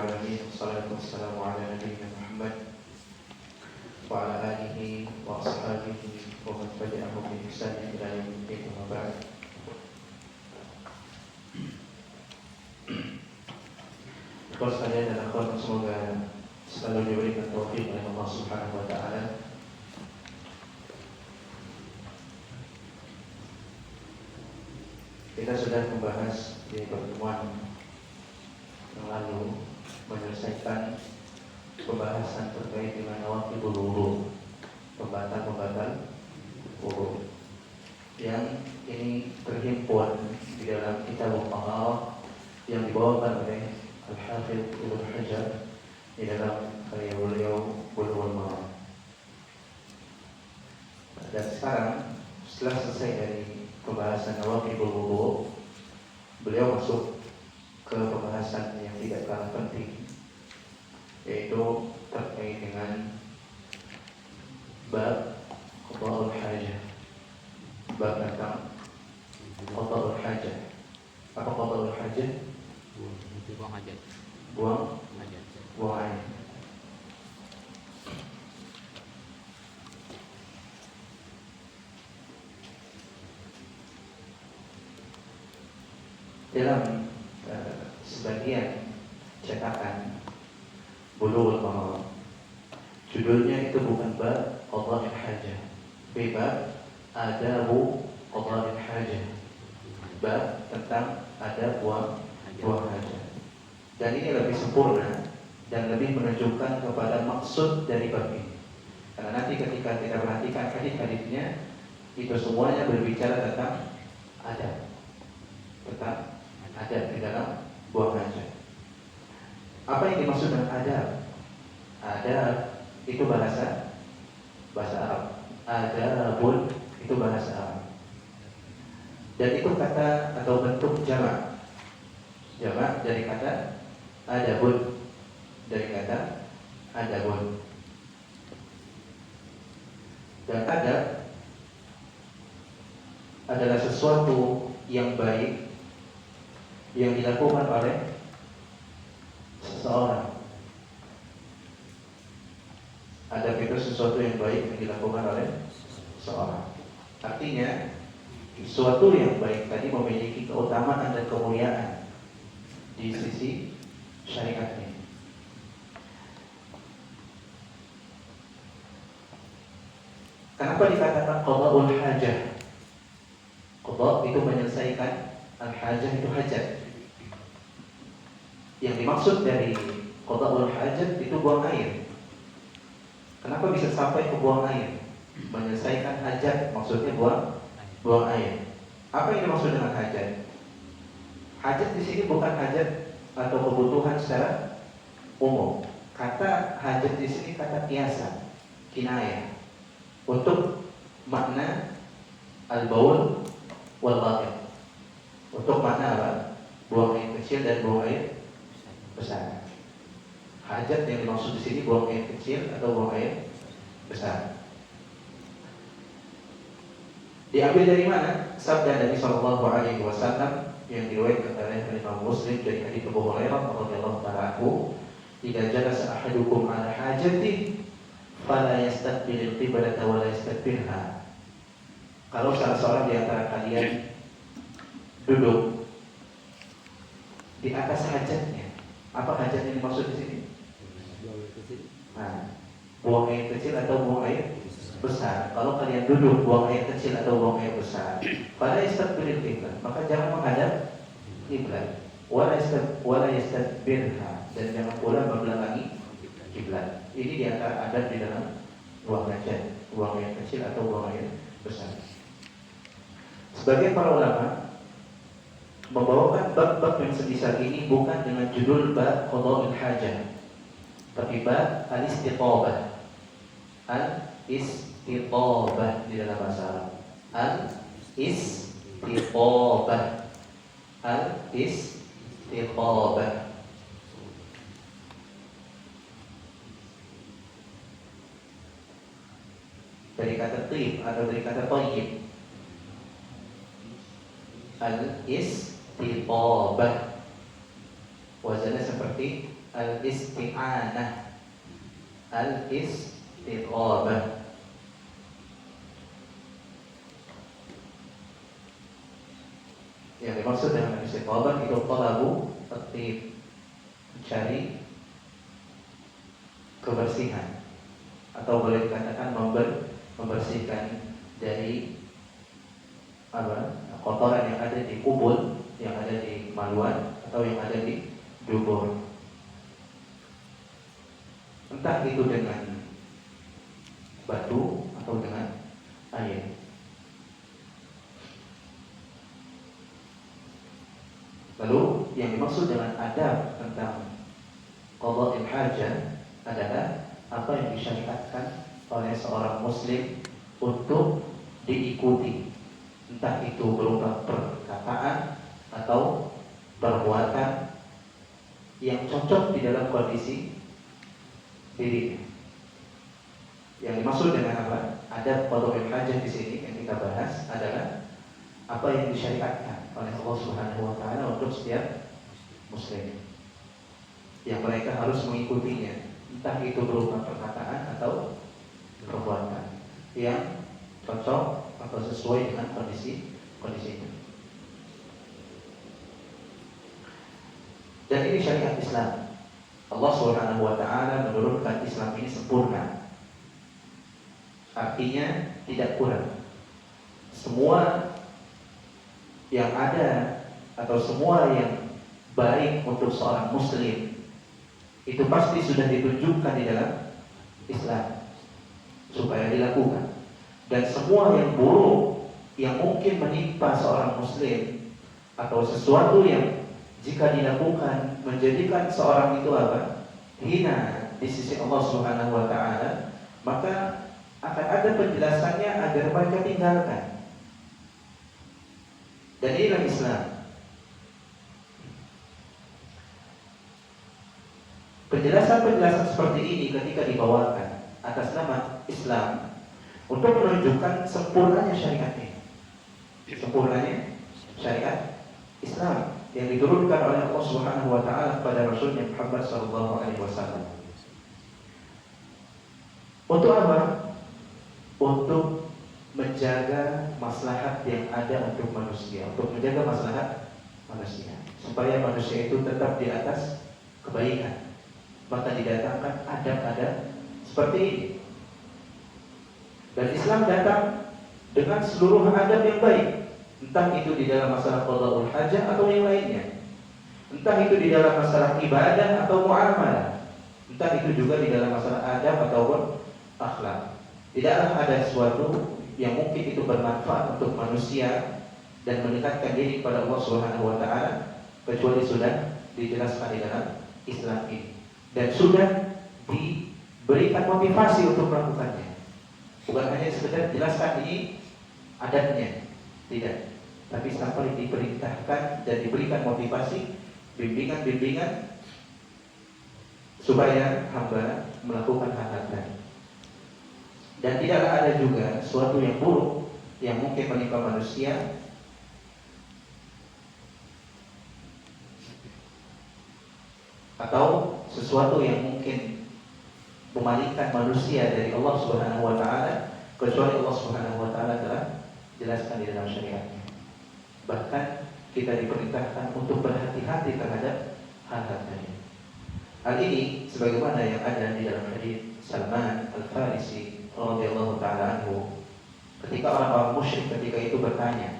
العالمين والصلاة والسلام على نبينا محمد وعلى آله وأصحابه ومن تبعهم بإحسان إلى يوم الدين أما بعد. Ikhwan sekalian dan akhwat, semoga selalu diberikan taufik oleh Allah Subhanahu wa taala. Kita sudah membahas di pertemuan yang lalu menyelesaikan pembahasan terkait dengan nawaqidul wudu, pembatal-pembatal wudu, yang ini terhimpun di dalam kitab Al-Taharah yang dibawakan oleh Al-Hafidz Ibnu Hajar di dalam karya beliau Bulughul Maram. Dan sekarang setelah selesai dari pembahasan nawaqidul wudu, beliau masuk ke pembahasan yang tidak kalah penting, yaitu terkait dengan bab qada'ul hajah. Bab tentang qada'ul hajah. Apa qada'ul hajah? Buang hajat. Buang Hajat. buang air. Dalam sebagian cetakan Bulughul Maram, judulnya itu bukan bab qada'ul hajah, bab adabu qada'ul hajah, bab tentang adab buang hajat. Dan ini lebih sempurna dan lebih menunjukkan kepada maksud dari bab ini. Karena nanti ketika kita perhatikan hadis-hadisnya, itu semuanya berbicara tentang adab, adab di dalam buang hajat. Apa yang dimaksud dengan adab? Adab itu bahasa Arab. Adabun itu bahasa Arab. Dan itu kata atau bentuk jamak. Jamak dari kata adabun, dari kata adabun. Dan adab adalah sesuatu yang baik yang dilakukan oleh seseorang. Adab itu sesuatu yang baik yang dilakukan oleh seseorang. Artinya sesuatu yang baik tadi memiliki keutamaan dan kemuliaan di sisi syariatnya. Kenapa dikatakan qada'ul hajah? Qada' itu menyelesaikan, al-hajah itu hajat. Yang dimaksud dari qada'ul hajat itu buang air. Kenapa bisa sampai ke buang air? Menyelesaikan hajat, maksudnya buang air. Apa yang dimaksud dengan hajat? Hajat di sini bukan hajat atau kebutuhan secara umum. Kata hajat di sini kata kiasan, kinayah, untuk makna al-baul wal gha'it. Untuk makna apa? Buang air kecil dan buang air besar. Hajat yang dimaksud di sini buang air kecil atau buang air besar. Diambil dari mana? Sabda Nabi Sallallahu Alaihi Wasallam yang diriwayatkan oleh Imam Muslim dari hadits Abu Hurairah radhiyallahu ta'ala anhu, "Idza jalasa ahadukum ala hajati fala yastaqbilil qiblata wa la yastadbirha." Kalau salah seorang di antara kalian duduk di atas hajatnya, apa hajat yang dimaksud di sini? Nah, buang air kecil atau buang air besar. Kalau kalian duduk buang air kecil atau buang air besar, pada istaqbilil qiblah, maka jangan menghadap kiblat. Wala yastadbirha, dan jangan pula membelakangi kiblat. Ini di antara adab di dalam buang hajat, buang air kecil atau buang air besar. Sebagian para ulama membawakan bab-bab yang sebesar ini bukan dengan judul bab qada'ul hajah, tapi bab al-istiqabah. Al-istiqabah di dalam bahasa Arab. Al-istiqabah. Al-istiqabah. Dari kata tib atau dari kata thayyib. Al-istiqabah. Wazannya seperti seperti al-isti'anah, al-istiqabah. Yang dimaksud dengan istiqabah itu talabu tertib, mencari kebersihan, atau boleh dikatakan membersihkan dari kotoran yang ada di kubul, yang ada di maluan, atau yang ada di dubur. Entah itu dengan batu atau dengan air. Lalu yang dimaksud dengan adab tentang qada'il hajah adalah apa yang disyariatkan oleh seorang muslim untuk diikuti, entah itu berupa perkataan atau perbuatan yang cocok di dalam kondisi dirinya. Yang dimaksud dengan apa? Adab qada'il hajah di sini yang kita bahas adalah apa yang disyariatkan oleh Allah Subhanahu wa taala untuk setiap muslim, yang mereka harus mengikutinya, entah itu berupa perkataan atau perbuatan yang cocok atau sesuai dengan kondisinya. Dan ini syariat Islam. Allah Subhanahu wa taala menurunkan Islam ini sempurna. Artinya tidak kurang. Semua yang ada atau semua yang baik untuk seorang muslim itu pasti sudah ditunjukkan di dalam Islam supaya dilakukan. Dan semua yang buruk yang mungkin menimpa seorang muslim atau sesuatu yang jika dilakukan menjadikan seorang itu hina di sisi Allah Subhanahu wa taala, maka akan ada penjelasannya agar mereka tinggalkan. Dan inilah Islam. Penjelasan-penjelasan seperti ini ketika dibawakan atas nama Islam untuk menunjukkan sempurnanya syariat ini, sempurnanya syariat Islam yang diturunkan oleh Allah Subhanahu wa taala kepada Rasulnya Muhammad sallallahu alaihi wasallam. Untuk apa? Untuk menjaga maslahat yang ada untuk manusia, untuk menjaga maslahat manusia, supaya manusia itu tetap di atas kebaikan. Maka didatangkan adab-adab seperti ini. Dan Islam datang dengan seluruh adab yang baik, entah itu di dalam masalah qada'ul hajah atau yang lainnya, entah itu di dalam masalah ibadah atau muamalah, entah itu juga di dalam masalah adab ataupun akhlak. Tidaklah ada sesuatu yang mungkin itu bermanfaat untuk manusia dan mendekatkan diri kepada Allah Subhanahu wa taala kecuali sudah dijelaskan di dalam Islam ini dan sudah diberikan motivasi untuk melakukannya. Bukan hanya sekedar jelaskan ini adatnya, tidak, tapi sampai diperintahkan dan diberikan motivasi, bimbingan-bimbingan supaya hamba melakukan hal-hal tadi. Dan tidaklah ada juga sesuatu yang buruk yang mungkin menimpa manusia atau sesuatu yang mungkin memalingkan manusia dari Allah Subhanahu wa taala kecuali Allah Subhanahu wa taala telah jelaskan di dalam syariatnya. Bahkan kita diperintahkan untuk berhati-hati terhadap hal-hal tadi. Hal ini sebagaimana yang ada di dalam hadis Salman Al-Farisi radhiyallahu ta'ala anhu, ketika orang-orang musyrik ketika itu bertanya,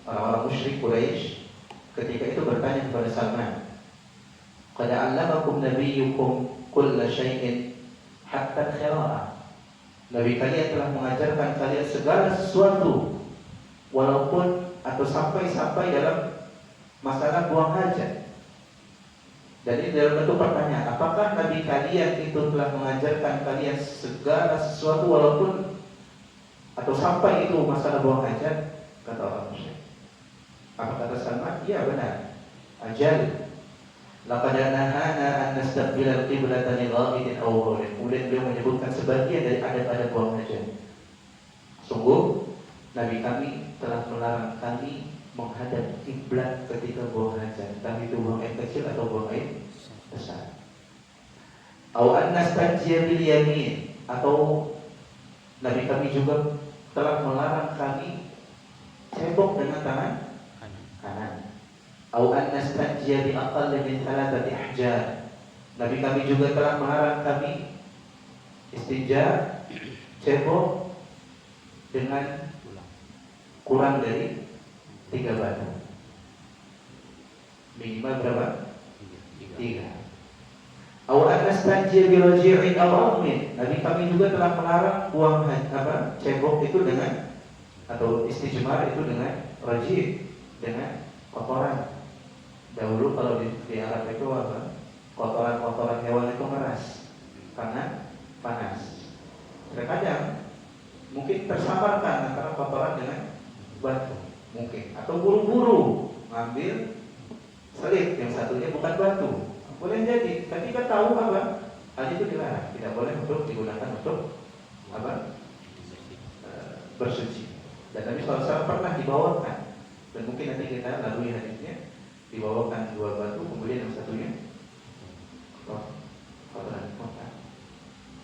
orang-orang musyrik Quraisy ketika itu bertanya kepada Salman, qad 'allamakum nabiyyukum kulla syai'in hatta al-khira'ah. Nabi kalian telah mengajarkan kalian segala sesuatu walaupun atau sampai dalam masalah buang hajat. Dan ini dalam bentuk pertanyaan, apakah Nabi kalian itu telah mengajarkan kalian segala sesuatu walaupun atau sampai itu masalah buang hajat? Kata orang musyrik. Apa kata Salman? Iya benar. Ajal. Laqad nahana an nastaqbil al-qiblata li gha'idin aw ghawlin. Kemudian beliau menyebutkan sebagian dari adab-adab buang hajat. Sungguh Nabi kami telah melarang kami menghadap kiblat ketika buang hajat, entah itu buang air kecil atau buang air Au an-nastanjiya bil yamin, atau Nabi kami juga telah melarang kami cebok dengan tangan kanan. Au an-nastanjiya bi aqall min thalathati ahjar. Nabi kami juga telah melarang kami istinja, cebok dengan kurang dari 3 batu. Minimal berapa? 3. Aw anastanji bi raji'in aw amin. Nabi kami juga telah melarang buang cebok itu dengan, atau istijmar itu dengan raji', dengan kotoran. Dahulu kalau di Arab itu kotoran-kotoran hewan itu keras karena panas. Terkadang mungkin tersamarkan antara kotoran dengan batu, mungkin, atau buru-buru ngambil selip, yang satunya bukan batu. Boleh jadi, tapi kita tahu hal itu dilarang, tidak boleh untuk digunakan untuk bersuci. Dan Nabi SAW pernah dibawakan, dan mungkin nanti kita lalui hadisnya, dibawakan 2 batu, kemudian yang satunya kotoran.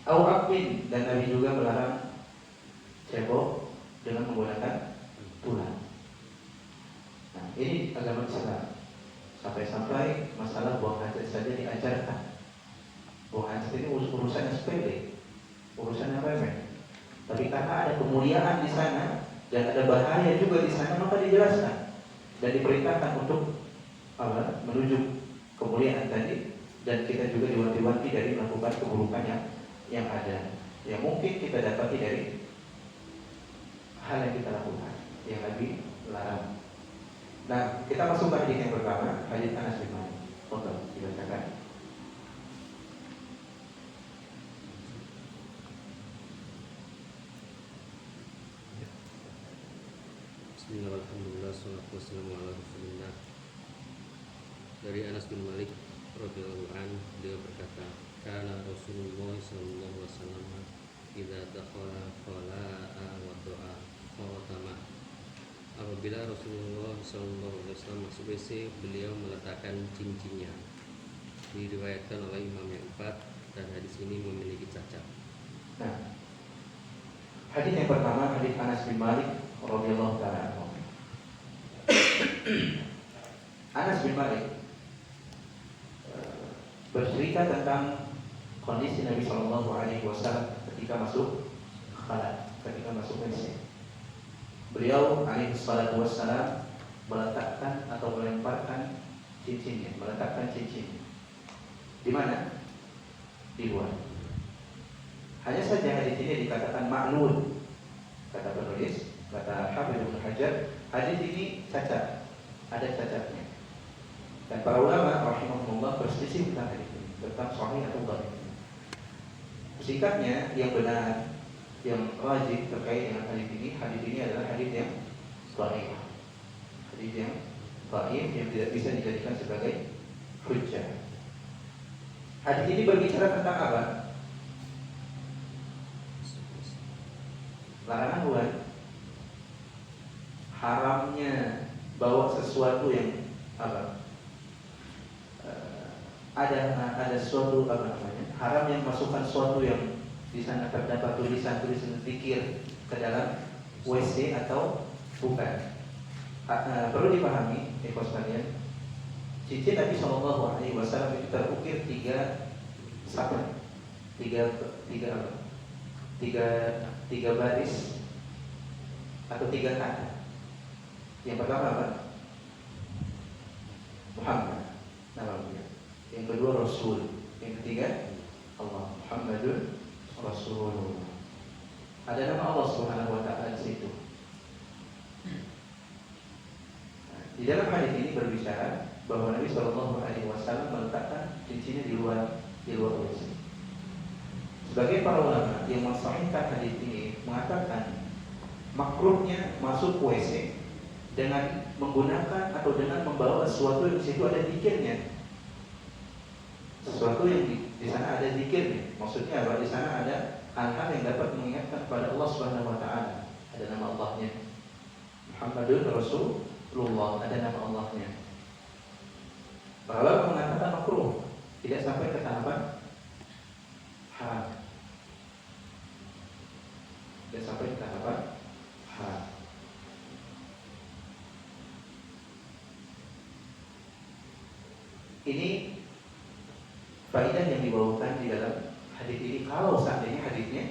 Au aqmin, dan Nabi juga melarang cebok dengan menggunakan tulang. Nah, ini agama Islam. Sampai-sampai masalah buang hajat saja diajarkan. Buang hajat ini urusan yang sepele, urusan yang remeh. Tapi karena ada kemuliaan di sana dan ada bahaya juga di sana, maka dijelaskan dan diperintahkan untuk menuju kemuliaan tadi. Dan kita juga diwanti-wanti dari melakukan keburukan yang ada, yang mungkin kita dapati dari hal yang kita lakukan, yang Nabi larang. Nah, kita masuk ke hadis yang pertama, hadis Anas bin Malik. Tolong dibacakan. Bismillahirrahmanirrahim. Wassalatu wassalamu ala Rasulillah. Dari Anas bin Malik radhiyallahu anhu, beliau berkata, "Kana Rasulullah sallallahu alaihi wasallam idza dakhala qala'a wa du'a khatama." Apabila Rasulullah SAW masuk WC, beliau meletakkan cincinnya. Diriwayatkan oleh Imam yang 4, dan hadis ini memiliki cacat. Nah, hadis yang pertama, hadis Anas bin Malik radhiyallahu taala anhu. Anas bin Malik bercerita tentang kondisi Nabi Shallallahu Alaihi Wasallam ketika masuk khala, ketika masuk WC. Beliau alaihi salatu wassalam meletakkan atau melemparkan cincinnya, meletakkan cincin. Di mana? Di luar. Hanya saja hadis ini dikatakan ma'lul. Kata penulis, kata Hafidz Ibnu Hajar, hadis ini cacat, ada cacatnya. Dan para ulama rahimahumullah berselisih tentang hadis ini, tentang sahih atau dhaif. Sikapnya yang benar, yang rajih terkait dengan hadis ini adalah hadis yang dhaif. Hadis yang dhaif yang tidak bisa dijadikan sebagai hujjah. Hadis ini berbicara tentang apa? Larangan buat haramnya bawa sesuatu yang ada sesuatu haram yang masukkan sesuatu yang di sana terdapat tulisan zikir ke dalam WC atau bukan. Perlu dipahami, ikhwan sekalian, cincin Nabi Shallallahu Alaihi Wasallam itu terukir 3 sapat, 3 baris atau 3 kata. Yang pertama apa? Muhammad, nama beliau. Yang kedua Rasul. Yang ketiga Allah, Muhammadun Rasulullah. Ada nama Allah Subhanahu wa taala di situ. Di dalam hadis ini berbicara bahwa Nabi Shallallahu Alaihi Wasallam meletakkan cincinnya di luar WC. Sebagai para ulama yang mensahihkan hadis ini mengatakan makruhnya masuk WC dengan menggunakan atau dengan membawa sesuatu yang di situ ada zikirnya. Sesuatu yang di sana ada zikirnya. Maksudnya apa? Di sana ada hal-hal yang dapat mengingatkan kepada Allah Subhanahu wa taala. Ada nama Allahnya. Muhammadun Rasulullah, ada nama Allahnya. Para ulama mengatakan makruh, tidak sampai ke tahapan faedah yang dibawakan di dalam hadis ini, kalau seandainya hadisnya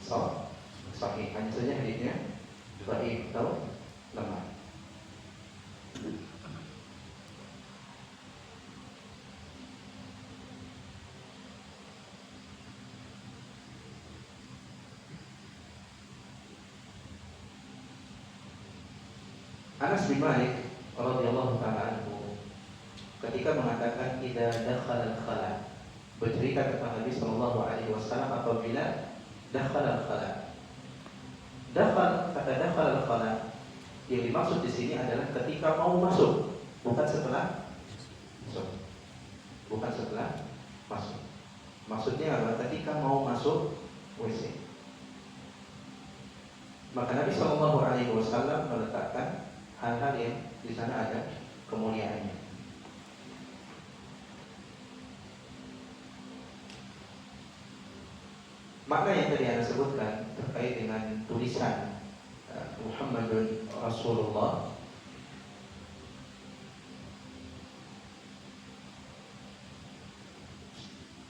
sahih, hanya saja hadisnya dhaif atau lemah. Anas bin Malik radhiyallahu taala anhu ketika mengatakan idza dakhala al-khala, bercerita tentang Nabi sallallahu alaihi wasallam apabila dakhala al-khala. Kata dakhala al-khala yang dimaksud di sini adalah ketika mau masuk, bukan setelah masuk. Bukan setelah masuk. Maksudnya adalah ketika mau masuk WC. Maka Nabi sallallahu alaihi wasallam meletakkan hal-hal yang di sana ada kemuliaannya. Makna yang tadi Anda sebutkan terkait dengan tulisan Muhammadun Rasulullah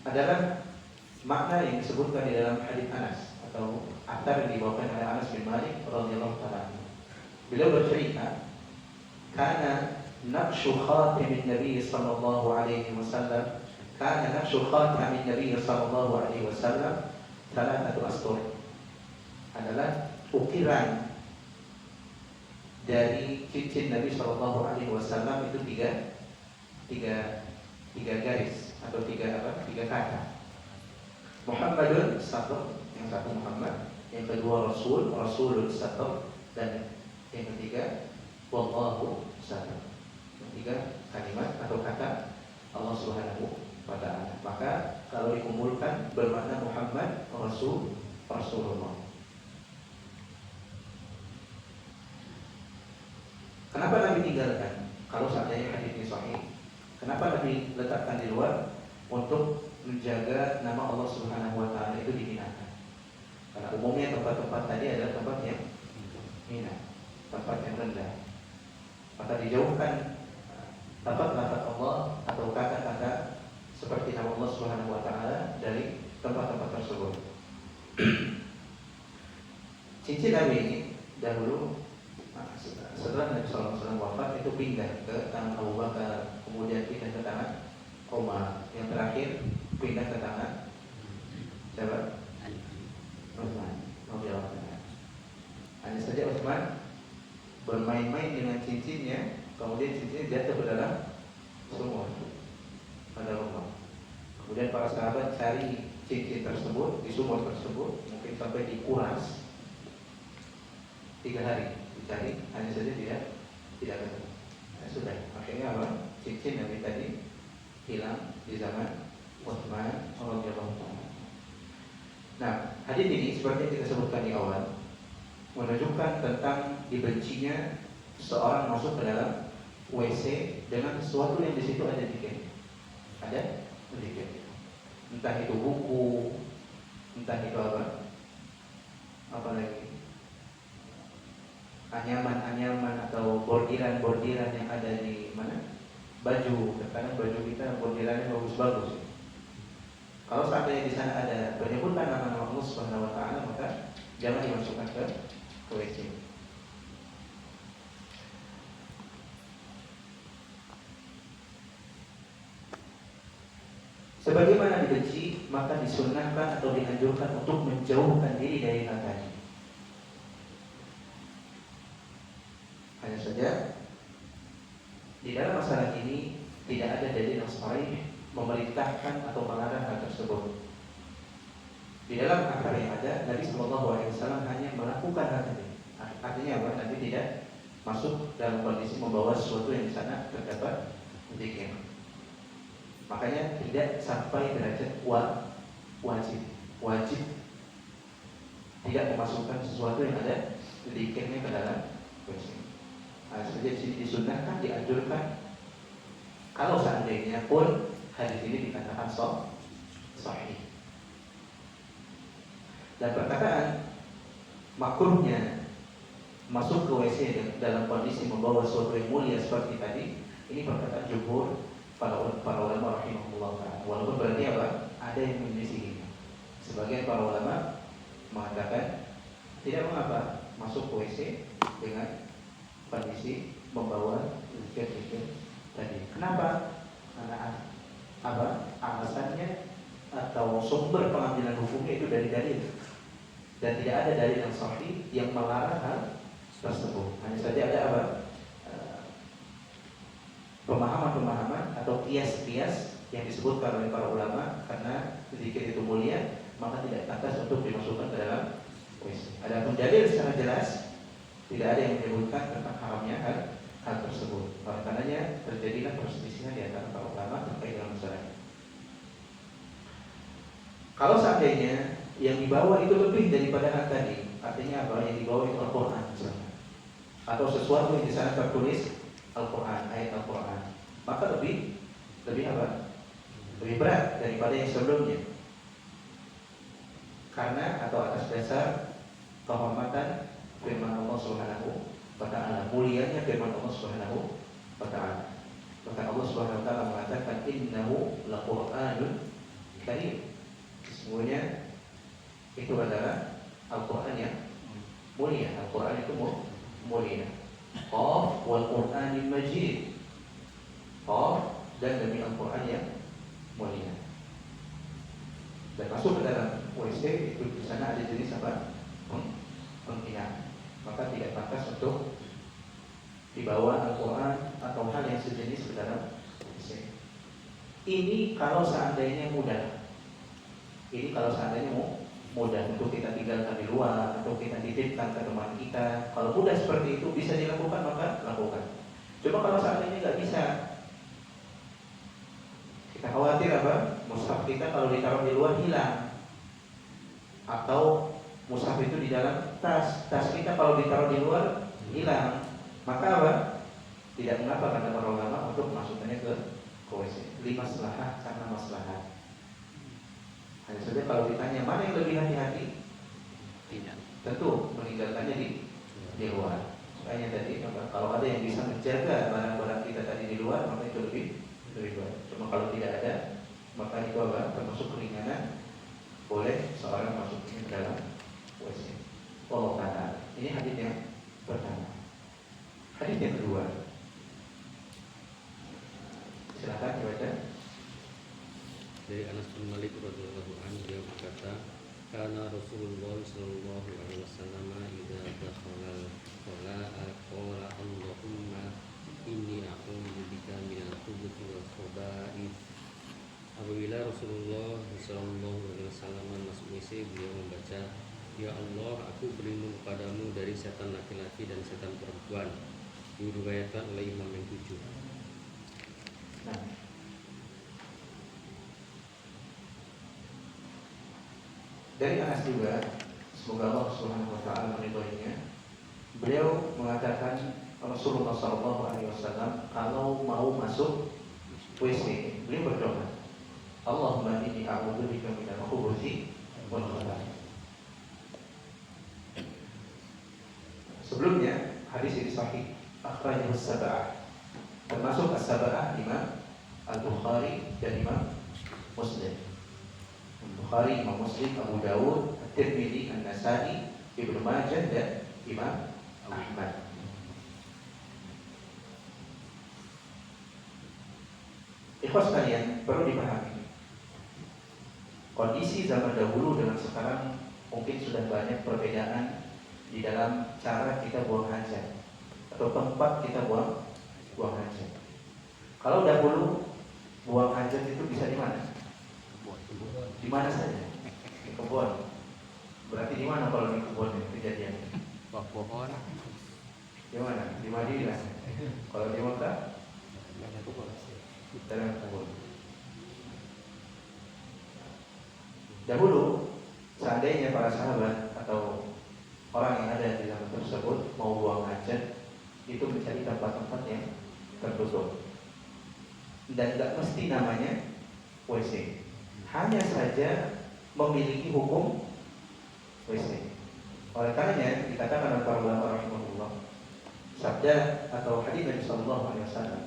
adalah makna yang disebutkan di dalam hadis Anas atau athar yang dibawakan oleh Anas bin Malik radhiyallahu taala. Beliau bercerita, karena naqshu khatamin Nabi sallallahu alaihi wasallam, karena naqshu khatamin Nabi sallallahu alaihi wasallam salah satu astur, adalah ukiran dari cincin Nabi sallallahu alaihi wasallam itu tiga garis atau tiga kata. Muhammadun satu, yang satu Muhammad, yang kedua Rasul, Rasulun satu, dan yang ketiga wallahu satu. Ketiga kalimat atau kata Allah Subhanahu wa ta'ala. Maka kalau dikumpulkan bermakna Muhammad, Rasul, Rasulullah. Kenapa Nabi tinggalkan? Kalau seandainya hadis ini sahih, kenapa Nabi letakkan di luar? Untuk menjaga nama Allah Subhanahu wa ta'ala itu dihinakan. Karena umumnya tempat-tempat tadi adalah tempat yang hina, tempat yang rendah. Maka dijauhkan lafaz-lafaz Allah atau kata-kata seperti nama Allah Subhanahu wa ta'ala dari tempat-tempat tersebut. Cincin Nabi ini dahulu setelah Nabi SAW wafat itu pindah ke tangan Abu Bakar, kemudian pindah ke tangan Umar, yang terakhir pindah ke tangan siapa? Utsman. Hanya saja Utsman bermain-main dengan cincinnya, kemudian cincinnya jatuh ke dalam sumur pada rumah. Kemudian para sahabat cari cincin tersebut di sumur tersebut, mungkin sampai dikuras 3 hari dicari, hanya saja tidak ketemu. Nah, sudah, akhirnya apa? Cincin Nabi tadi hilang di zaman Utsman radhiyallahu anhu. Nah, hadis ini seperti yang kita sebutkan di awal menunjukkan tentang dibencinya seorang masuk ke dalam WC dengan sesuatu yang di situ ada dikit. Ada dikit. Entah itu buku, entah itu apa lagi, anyaman-anyaman atau bordiran-bordiran yang ada di mana? Baju. Karena baju kita bordirannya bagus-bagus. Kalau seandainya di sana ada penyebutan nama-nama Allah Subhanahu wa ta'ala, maka jangan dimasukkan ke WC. Sebagaimana dibenci, maka disunnahkan atau dianjurkan untuk menjauhkan diri dari hal tadi. Hanya saja di dalam masalah ini tidak ada dalil yang sahih memerintahkan atau melarang hal tersebut. Di dalam akar yang ada, Nabi SAW hanya melakukan hal tadi. Artinya apa? Nabi tidak masuk dalam kondisi membawa sesuatu yang di sana terdapat zikir. Makanya tidak sampai derajat wajib tidak memasukkan sesuatu yang ada zikirnya ke dalam WC. Nah, saja di sini disunnahkan, dianjurkan. Kalau seandainya pun hadis ini dikatakan sahih. Dan perkataan makruhnya masuk ke WC dalam kondisi membawa sesuatu yang mulia seperti tadi, ini perkataan jumhur para ulama rahimahullah ta'ala. ada yang menyelisihinya. Sebagian para ulama mengatakan tidak mengapa masuk ke WC dengan kondisi membawa zikir-zikir tadi. Kenapa? Karena alasannya atau sumber pengambilan hukumnya itu dari dalil, dan tidak ada dalil yang sahih yang melarang hal tersebut. Hanya saja ada pemahaman-pemahaman atau kias-kias yang disebutkan oleh para ulama. Karena zikir itu mulia, maka tidak pantas untuk dimasukkan ke dalam WC. Adapun dalil secara jelas tidak ada yang menyebutkan tentang haramnya hal tersebut. Oleh karenanya terjadilah perselisihan di antara para ulama terkait dengan masalah ini. Kalau seandainya yang dibawa itu lebih daripada hal tadi, artinya apa? Yang dibawa itu Al-Quran misalnya, atau sesuatu yang di sana tertulis Al-Quran, ayat Al-Quran, maka lebih apa? Lebih berat daripada yang sebelumnya. Karena atau atas dasar kehormatan firman Allah Subhanahu wa ta'ala, mulianya firman Allah Subhanahu wa ta'ala. Bahkan Allah Subhanahu wa ta'ala mengatakan innahu laqur'anun karim. Sesungguhnya itu adalah Al-Quran yang mulia. Al-Quran itu mulia. Qaf wal Qur'anil Majid. Qaf dan demi Al-Quran yang mulia. Dan masuk ke dalam WC itu di sana ada jenis apa? Penghinaan. Maka tidak pantas untuk dibawa Al-Quran atau hal yang sejenis ke dalam WC. Ini kalau seandainya mudah. Ini kalau seandainya mudah untuk kita tinggalkan di luar atau kita titipkan ke teman kita. Kalau mudah seperti itu bisa dilakukan, maka lakukan. Cuma kalau seandainya nggak bisa, kita khawatir apa? Mushaf kita kalau ditaruh di luar hilang, atau mushaf itu di dalam tas kita kalau ditaruh di luar hilang, maka apa? Tidak mengapa kata para ulama untuk memasukkannya ke WC. Limaslahah, karena maslahat. Hanya saja kalau ditanya mana yang lebih hati-hati, Tidak. tentu meninggalkannya di luar. Makanya tadi kalau ada yang bisa menjaga barang-barang kita tadi di luar, maka itu lebih baik. Cuma kalau tidak ada, maka itu apa? Termasuk keringanan, boleh seorang masuknya ke dalam WC. Allah Ta'ala. Ini hadis yang pertama. Hadis yang kedua, silakan dibaca. Dari Anas bin Malik radhiyallahu anhu, dia berkata, "Kana Rasulullah sallallahu alaihi wasallam idza dakhala qala Allahumma inni a'udzu bika minal khubuthi wal khaba'ith." Apabila Rasulullah sallallahu alaihi wasallam masuk WC, beliau membaca, "Ya Allah, aku berlindung padamu dari setan laki-laki dan setan perempuan." Diriwayatkan oleh Imam yang 7. Nah, dari Anas juga, semoga Allah Subhanahu wa ta'ala meridhoinya, beliau mengatakan Rasulullah SAW kalau mau masuk WC, beliau berdoa, Allahumma inni a'udzubika minal khubuthi wal khaba'ith. Sebelumnya hadis ini sahih, akhrajahu as-sab'ah, termasuk as-sab'ah Imam Al-Bukhari dan Imam Muslim. Bukhari, Imam Muslim, Abu Dawud, At-Tirmidzi, An-Nasa'i, Ibnu Majah dan Imam Ahmad. Ikhwas sekalian, perlu dipahami, kondisi zaman dahulu dengan sekarang mungkin sudah banyak perbedaan di dalam cara kita buang hajat atau tempat kita buang hajat. Kalau dahulu buang hajat itu bisa di mana? Di mana saja? Di kebun. Berarti di mana kalau di kebun kejadian? Bawah pohon. Di mana? Di Madinah. Kalau di Mekah? Dalam kebun. Dahulu, seandainya para sahabat atau orang yang ada di zaman tersebut mau buang hajat, itu mencari tempat-tempat yang tertutup. Dan tidak mesti namanya WC. Hanya saja memiliki hukum WC. Oleh karenanya dikatakan oleh para ulama rahimahullah, sabda atau hadis Nabi sallallahu alaihi wasallam,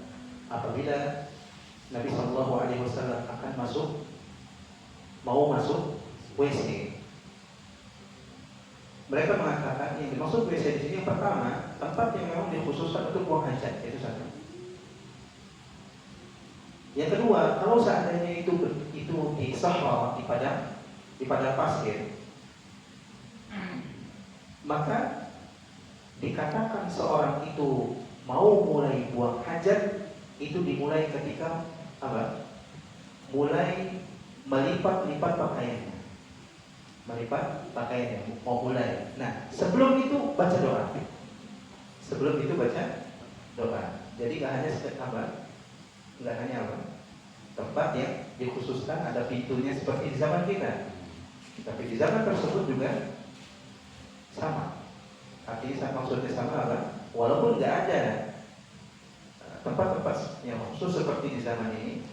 apabila Nabi sallallahu alaihi wasallam akan masuk mau masuk WC. Mereka mengatakan yang dimaksud WC di sini yang pertama, tempat yang memang dikhususkan untuk buang hajat, itu satu. Yang kedua, kalau seandainya itu di sahra, di padang pasir, maka dikatakan seorang itu mau mulai buang hajat itu dimulai ketika apa? Mulai melipat-lipat pakaiannya. Melipat pakaiannya, mau mulai. Nah, sebelum itu baca doa. Sebelum itu baca doa. Jadi nggak hanya apa? Nggak hanya apa? Tempat yang dikhususkan ada pintunya seperti di zaman kita. Tapi di zaman tersebut juga sama. Artinya maksudnya sama apa? Walaupun nggak ada tempat-tempat yang khusus seperti di zaman ini,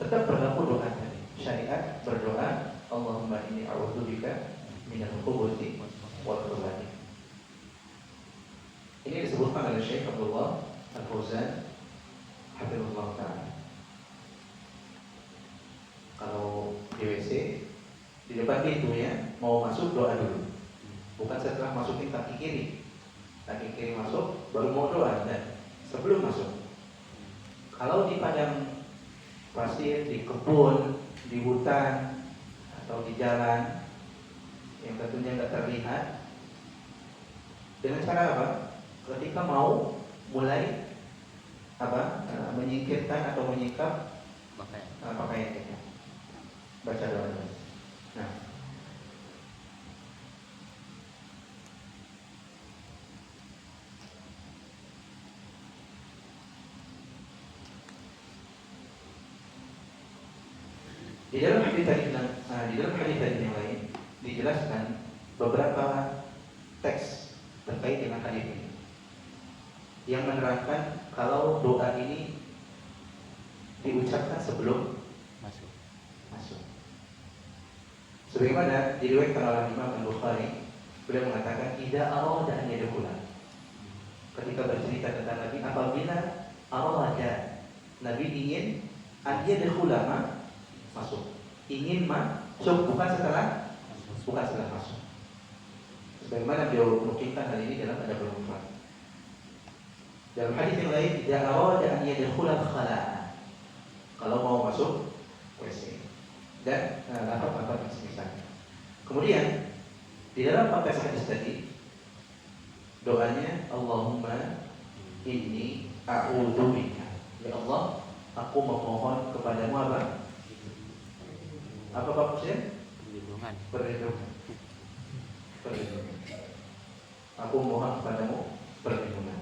tetap berlaku doa tadi. Syariat berdoa, Allahumma inni a'udzubika minal khubuthi wal khaba'ith. Ini disebutkan oleh Syekh Abdullah Al-Fauzan hafizahullah ta'ala. Kalau di WC, di depan pintunya mau masuk doa dulu. Bukan setelah masukin kaki kiri. Kaki kiri masuk, baru mau doa. Dan sebelum masuk. Kalau di padang pasir, di kebun, di hutan, atau di jalan yang tentunya nggak terlihat, dengan cara apa? Ketika mau mulai apa? Menyingkirkan atau menyingkap pakaian kita, baca doa. Nah, di dalam hadis tadi yang lain dijelaskan beberapa teks terkait dengan hadis ini yang menerangkan kalau doa ini diucapkan sebelum masuk. Sebagaimana diriwayatkan oleh Imam Al-Bukhari, beliau mengatakan idza arada an yadkhula. Ketika bercerita tentang Nabi, apabila arada, Nabi ingin an yadkhula, masuk. Ingin masuk, bukan setelah masuk. Sebagaimana beliau menukilkan hal ini dalam Adabul Mufrad. Dalam hadis yang lain, idza arada an yadkhula khala. Kalau mau masuk WC. Dan lafaz-lafaz yang semisalnya. Kemudian di dalam konteks hadis tadi doanya Allahumma inni a'udzubika. Ya Allah, aku memohon kepadamu apa? Apa bagusnya? Perlindungan. Aku mohon kepadamu perlindungan.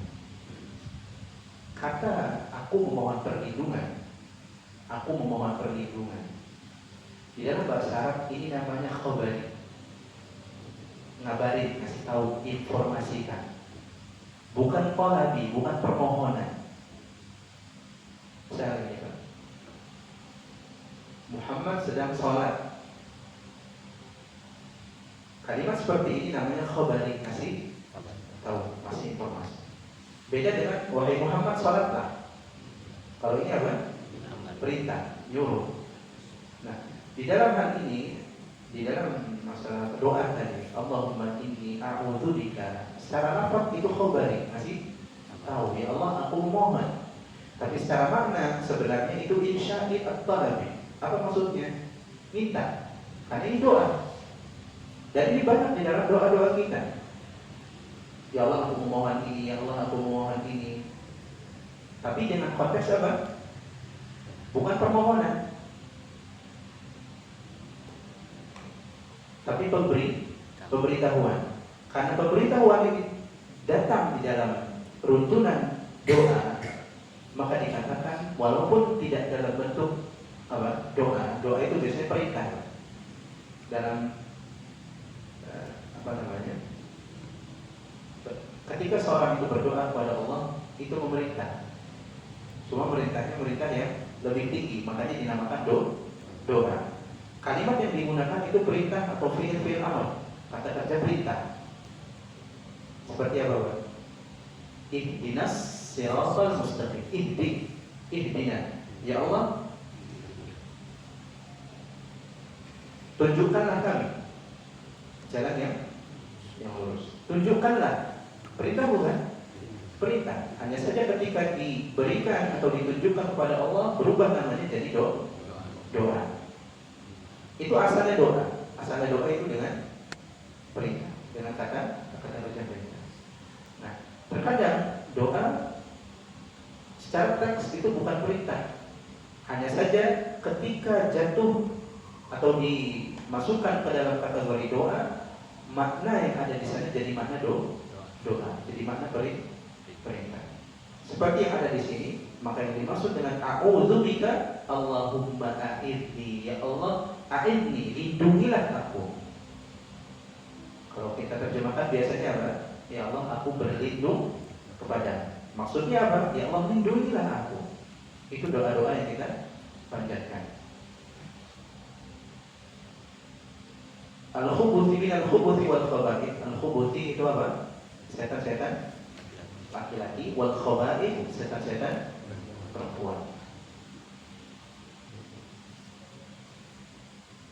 Kata aku memohon perlindungan, di dalam bahasa Arab ini namanya khabari. Ngabarin, kasih tahu, informasikan. Bukan qalabi, bukan permohonan. Misalnya Pak, Muhammad sedang sholat. Kalimat seperti ini namanya khabari, kasih tahu, kasih informasi. Beda dengan wahai Muhammad sholatlah. Kalau ini apa? Perintah, nyuruh. Nah, di dalam hal ini, di dalam masalah doa tadi, Allahumma inni a'udzubika, secara lafaz itu khabari, kasih tahu, ya Allah aku mohon. Tapi secara makna sebenarnya itu insya'i at-talabi. Apa maksudnya? Minta. Karena ini doa. Dan ini banyak di dalam doa-doa kita. Ya Allah aku memohon ini, ya Allah aku memohon ini. Tapi dengan konteks apa? Bukan permohonan. Tapi pemberitahuan. Karena pemberitahuan ini datang di dalam runtunan doa, maka dikatakan walaupun tidak dalam bentuk apa? Doa itu biasanya perintah. Dalam ketika seorang itu berdoa kepada Allah, itu memerintah. Cuma perintah yang lebih tinggi, makanya dinamakan doa. Kalimat yang digunakan itu perintah atau fi'il amr, kata kerja perintah. Seperti apa, Pak? Ihdinas siratal mustaqim. Ihdina. Ya Allah, tunjukkanlah kami jalan yang lurus. Tunjukkanlah, perintah bukan? Perintah. Hanya saja ketika diberikan atau ditunjukkan kepada Allah, berubah namanya jadi doa. Itu asalnya doa. Asalnya doa itu dengan perintah, dengan kata baca perintah. Nah, terkadang doa secara teks itu bukan perintah. Hanya saja ketika jatuh atau dimasukkan ke dalam kategori doa, makna yang ada di sana jadi makna doa, jadi makna perintah. Seperti yang ada di sini, maka yang dimaksud dengan a'udzubika Allahumma a'idni, ya Allah a'idni, lindungilah aku. Kalau kita terjemahkan biasanya apa? Ya Allah, aku berlindung kepada. Maksudnya apa? Ya Allah, lindungilah aku. Itu doa-doa yang kita panjatkan. Al-khubuthi minal khubuthi wal khaba'ith. Al-khubuthi itu apa? Setan-setan laki-laki, wal khaba'ith setan-setan perempuan.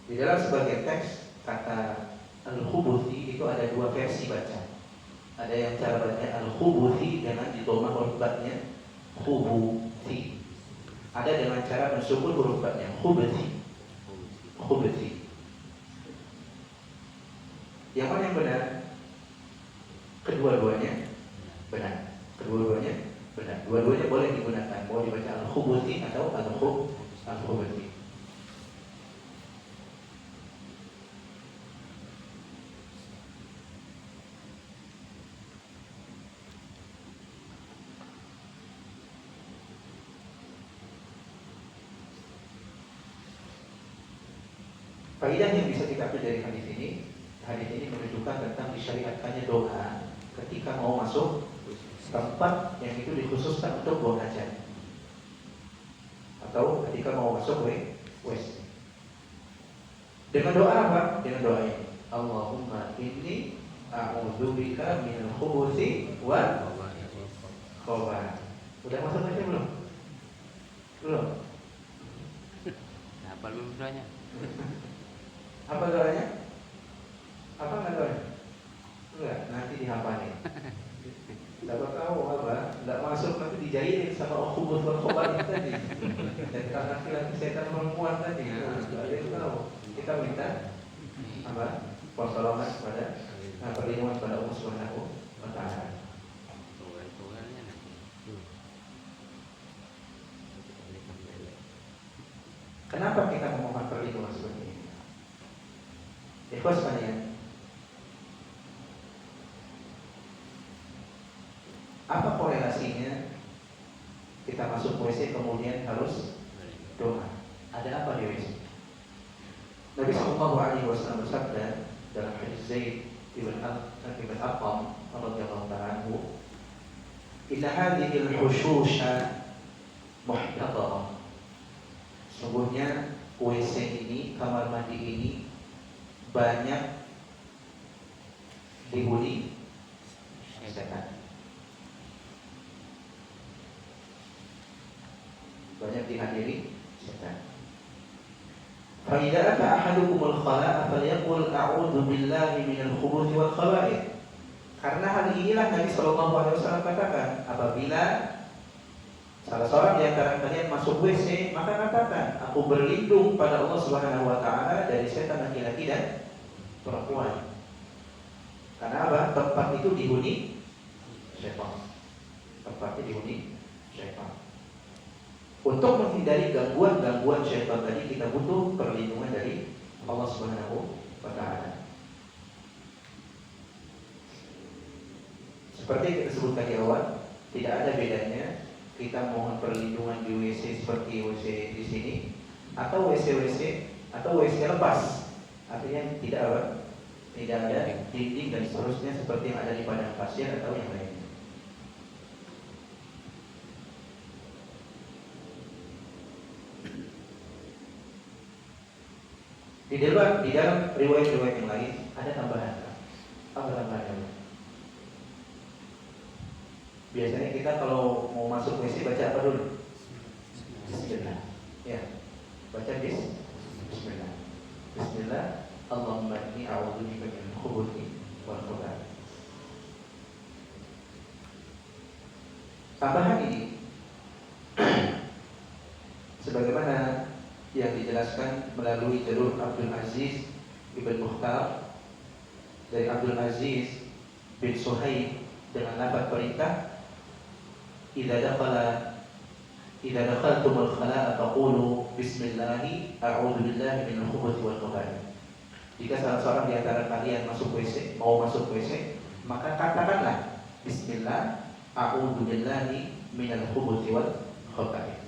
Di dalam sebagian teks kata al-khubuthi itu ada dua versi baca. Ada yang cara bacanya al-khubuthi dengan ditoma huruf batnya khubuthi. Ada dengan cara mensukun huruf batnya khubuthi. Yang mana yang benar? Kedua-duanya benar. Dua-duanya boleh digunakan. Mau dibaca al-khubuthi atau al-khubuthi. Faedah yang bisa kita ambil dari hadis ini menunjukkan tentang disyariatkannya doa ketika mau masuk tempat yang itu dikhususkan untuk buang hajat, atau ketika mau masuk WC. Dengan doa apa? Dengan doa ini, Allahumma inni a'udzubika minal khubuthi wal khaba'ith. Udah masuk WC belum? Belum. Nah, apa belum doanya? Apa doanya? Apa nggak doanya? Enggak, nanti dihafalin. Siapa tahu apa? Nggak masuk nanti dijahilin sama khubut berkhobar tadi. Dan laki-laki setan perempuan tadi. Nggak ada yang tahu. Kita minta apa? Pertolongan kepada perlindungan kepada Allah Subhanahu wa Ta'ala. Tuan-tuannya nanti. Kenapa kita memohon perlindungan seperti ini? Ikhwas sekalian, apa korelasinya kita masuk WC kemudian harus doa? Ada apa di WC? Nabi Sallallahu Alaihi Wasallam bersabda dalam hadis Zaid ibn Arqam radhiyallahu ta'ala anhu, "Inna hadhihi al-hushusha muhtadarah." Sungguhnya WC ini, kamar mandi ini banyak dihuni setan. Banyak dihadiri setan. Fa idza ata ahadukumul khala'a falyaqul a'udzu billahi minal khubuthi wal khaba'ith. Karena hal inilah Nabi sallallahu alaihi wasallam katakan, apabila salah seorang di antara kalian masuk WC, maka katakan, aku berlindung pada Allah Subhanahu wa Ta'ala dari setan laki-laki dan perempuan. Karena apa? Tempat itu dihuni syaitan. Tempatnya dihuni syaitan. Untuk menghindari gangguan-gangguan syaitan tadi, kita butuh perlindungan dari Allah Subhanahu wa Ta'ala. Seperti yang kita sebutkan di awal, tidak ada bedanya kita mohon perlindungan di WC seperti WC di sini, atau WC atau WC lepas. Artinya tidak apa? Tidak ada dinding dan seterusnya seperti yang ada di padang pasir atau yang lainnya. Di dalam riwayat-riwayat yang lain ada tambahan. Apa tambahannya? Biasanya kita kalau mau masuk WC baca apa dulu? Bismillah. Ya, baca bismillah. Bismillah. Tambahan ini sebagaimana yang dijelaskan melalui jalur Abdul Aziz Ibn Mukhtar dari Abdul Aziz bin Suhaib dengan lafaz perintah, idza dakhaltumul khala'a faqulu bismillahi a'udzu billahi minal khubuthi wal khaba'ith. Jika salah seorang di antara kalian mau masuk WC, maka katakanlah bismillah a'udzu billahi minal khubuthi wal khaba'ith.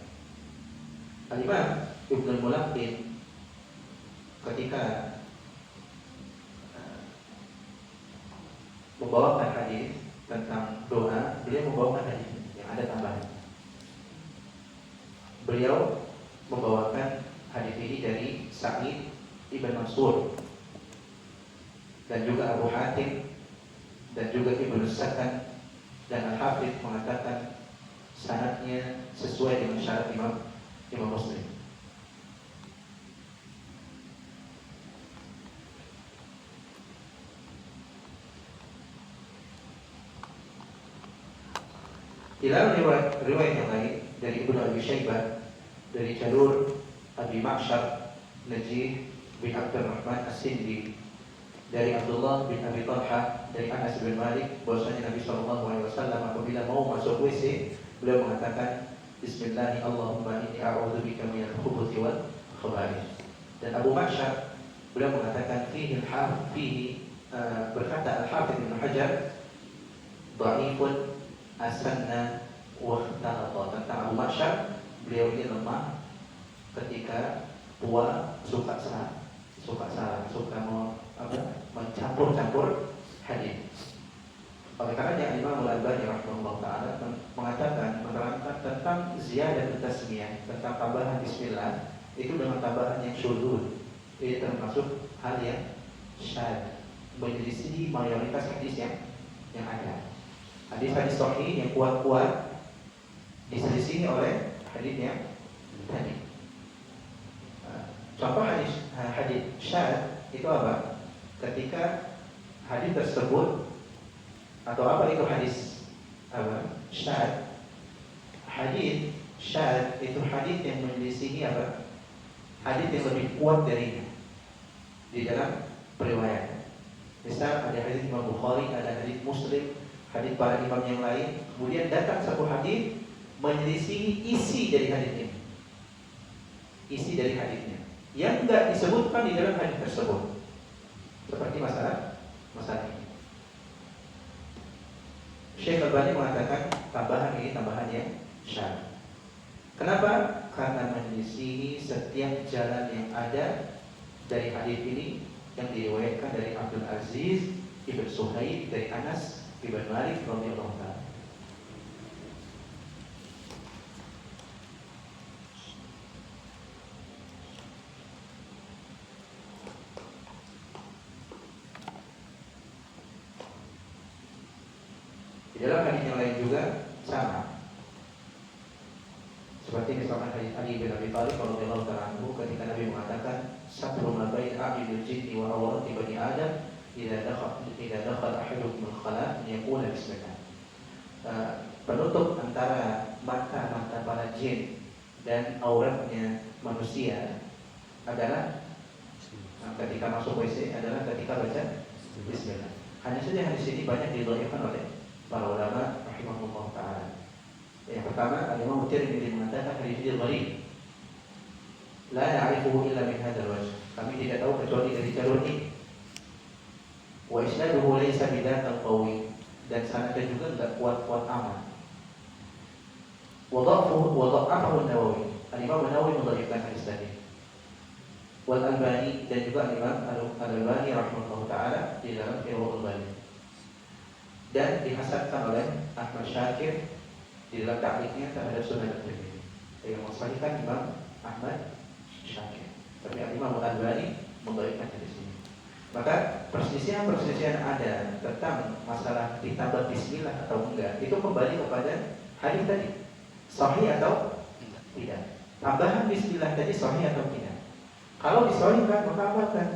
Al-Imam Ibnu Mulaqqin ketika membawakan hadis tentang doa, beliau membawakan hadis yang ada tambahan. Beliau membawakan hadis ini dari Sa'id Ibn Mansur dan juga Abu Hatim dan juga Ibnu Sakan, dan Al-Hafidz mengatakan sanadnya sesuai dengan syarat Imam Muslim. Dalam riwayat yang lain dari Ibnu Abi Syaibah dari jalur Abi Ma'syar Najih bin Abdurrahman As-Sindi dari Abdullah bin Abi Talha dari Anas bin Malik bahwasanya Nabi SAW apabila mau masuk WC beliau mengatakan Bismillahi Allahumma inni a'udzubika minal khubuthi wal khaba'ith. Dan Abu Ma'syar beliau mengatakan berkata Al-Hafidz Ibnu Hajar dhaifun asanna wa ikhtalata. Tentang Abu Ma'syar, beliau ini lemah ketika tua, suka mencampur-campur hadis. Oleh karena Imam Al-Albani rahimahullah taala mengatakan menerangkan tentang ziyadah tasmiyah, tentang tambahan bismillah itu dengan tambahan yang syudzuz. Ini termasuk hal yang syadz, menyelisih mayoritas hadis yang ada. Hadis-hadis sahih yang kuat-kuat diselisih oleh hadis yang tadi. Contoh hadis syadz itu apa? Ketika hadis tersebut atau apa itu hadis syadz? Hadis syadz itu hadis yang menyelisihi apa? Hadis yang lebih kuat darinya di dalam periwayat. Misal ada hadis Imam Bukhari, ada hadis Muslim, hadis para imam yang lain, kemudian datang satu hadis menyelisihi isi dari hadis ini, isi dari hadisnya yang tidak disebutkan di dalam hadis tersebut, seperti masalah ini. Syekh Al-Albani mengatakan tambahan ini tambahan yang syadz. Kenapa? Karena menyelisihi setiap jalan yang ada dari hadis ini yang diriwayatkan dari Abdul Aziz Ibn Suhaib dari Anas Ibn Malik radhiyallahu ta'ala. Di dalam hadis yang lain juga sama. Seperti misalkan hadis Ali bin Abi Thalib radhiyallahu ta'ala anhu ketika Nabi mengatakan satru ma baina a'yunil jinni wa awrati bani Adam idza dakhala ahadukum al-khala' yaqula bismillah. Penutup antara mata para jin dan auratnya manusia adalah ketika masuk WC adalah ketika baca bismillah. Hanya saja hadis ini banyak didhaifkan oleh para ulama rahimahullah ta'ala. Yang pertama, Al-Imam Tirmidzi mengatakan hadis ini gharib, la na'rifuhu illa min hadzal wajh. Kami tidak tahu kecuali dari jalur ini. Wa isnaduhu laysa bidzakal qawi, dan sanadnya juga tidak kuat-kuat amat. Wa dha'afahu an-Nawawi. Al-Imam An-Nawawi mendhaifkan hadis tadi. Wal Albani, dan juga Al-Imam Al-Albani rahimahullah ta'ala di dalam Irwaul Ghalil. Dan dihasankan oleh Ahmad Syakir di dalam ta'liqnya terhadap Sunan At-Tirmidzi. Yang mensahihkan Imam Ahmad Syakir. Tapi Imam Al-Albani mendhaifkan hadis ini. Maka perselisihan ada tentang masalah ditambah bismillah atau enggak itu kembali kepada hadis tadi, sahih atau tidak. Tambahan bismillah tadi sahih atau tidak. Kalau disahihkan maka amalkan.